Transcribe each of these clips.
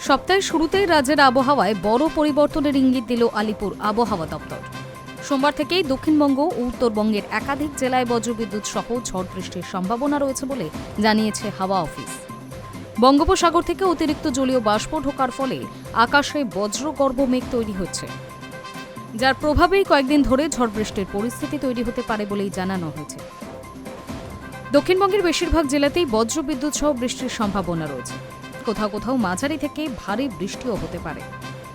সপ্তাহের শুরুতেই রাজ্যের আবহাওয়ায় বড় পরিবর্তনের ইঙ্গিত দিল আলিপুর আবহাওয়া দপ্তর। সোমবার থেকেই দক্ষিণবঙ্গ ও উত্তরবঙ্গের একাধিক জেলায় বজ্রবিদ্যুৎ সহ ঝড় বৃষ্টির সম্ভাবনা রয়েছে বলে জানিয়েছে হাওয়া অফিস। বঙ্গোপসাগর থেকে অতিরিক্ত জলীয় বাষ্প ঢোকার ফলে আকাশে বজ্রগর্ভ মেঘ তৈরি হচ্ছে, যার প্রভাবেই কয়েকদিন ধরে ঝড় বৃষ্টির পরিস্থিতি তৈরি হতে পারে বলেই জানানো হয়েছে। দক্ষিণবঙ্গের বেশিরভাগ জেলাতেই বজ্রবিদ্যুৎ সহ বৃষ্টির সম্ভাবনা রয়েছে। কোথাও কোথাও মাঝারি থেকে ভারী বৃষ্টিও হতে পারে।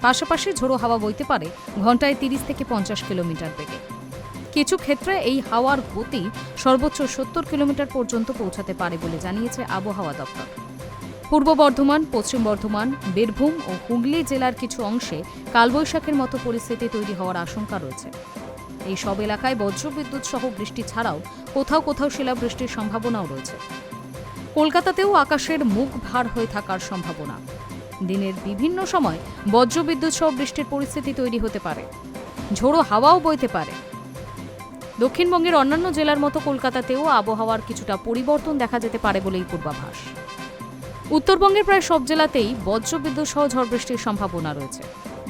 পাশাপাশি ঝোড়ো হাওয়া বইতে পারে ঘন্টায় 30 থেকে 50 কিলোমিটার বেগে। কিছু ক্ষেত্রে এই হাওয়ার গতি সর্বোচ্চ 70 কিলোমিটার পর্যন্ত পৌঁছাতে পারে বলে জানিয়েছে আবহাওয়া দপ্তর। পূর্ব বর্ধমান, পশ্চিম বর্ধমান, বীরভূম ও হুগলি জেলার কিছু অংশে কালবৈশাখীর মতো পরিস্থিতি তৈরি হওয়ার আশঙ্কা রয়েছে। এই সব এলাকায় বজ্রবিদ্যুৎ সহ বৃষ্টি ছাড়াও কোথাও কোথাও শিলাবৃষ্টির সম্ভাবনাও রয়েছে। কলকাতাতেও আকাশের মুখ ভার হয়ে থাকার সম্ভাবনা। দিনের বিভিন্ন সময় বজ্রবিদ্যুৎ সহ বৃষ্টির পরিস্থিতি তৈরি হতে পারে। ঝোড়ো হাওয়াও বইতে পারে। দক্ষিণবঙ্গের অন্যান্য জেলার মতো কলকাতাতেও আবহাওয়ার কিছুটা পরিবর্তন দেখা যেতে পারে বলেই পূর্বাভাস। উত্তরবঙ্গের প্রায় সব জেলাতেই বজ্রবিদ্যুৎ সহ ঝড় বৃষ্টির সম্ভাবনা রয়েছে।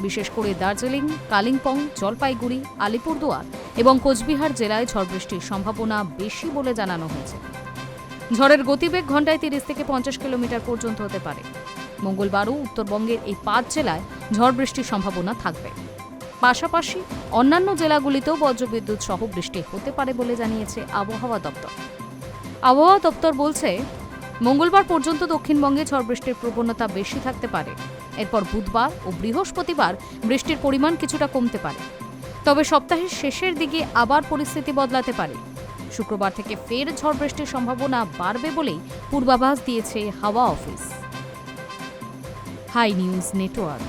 বিশেষ করে দার্জিলিং, কালিম্পং, জলপাইগুড়ি, আলিপুরদুয়ার এবং কোচবিহার জেলায় ঝড় বৃষ্টির সম্ভাবনা বেশি বলে জানানো হয়েছে। ঝড়ের গতিবেগ ঘন্টায় 30 থেকে 50 কিলোমিটার পর্যন্ত হতে পারে। মঙ্গলবারও উত্তরবঙ্গের এই 5 জেলায় ঝড় বৃষ্টির সম্ভাবনা থাকবে। পাশাপাশি অন্যান্য জেলাগুলিতেও বজ্রবিদ্যুৎ সহ বৃষ্টি হতে পারে বলে জানিয়েছে আবহাওয়া দপ্তর। আবহাওয়া দপ্তর বলছে, মঙ্গলবার পর্যন্ত দক্ষিণবঙ্গে ঝড় বৃষ্টির প্রবণতা বেশি থাকতে পারে। এরপর বুধবার ও বৃহস্পতিবার বৃষ্টির পরিমাণ কিছুটা কমতে পারে। তবে সপ্তাহের শেষের দিকে আবার পরিস্থিতি বদলাতে পারে। শুক্রবার থেকে ফের ঝড় বৃষ্টির সম্ভাবনা বাড়বে বলেই পূর্বাভাস দিয়েছে হাওয়া অফিস। High news network.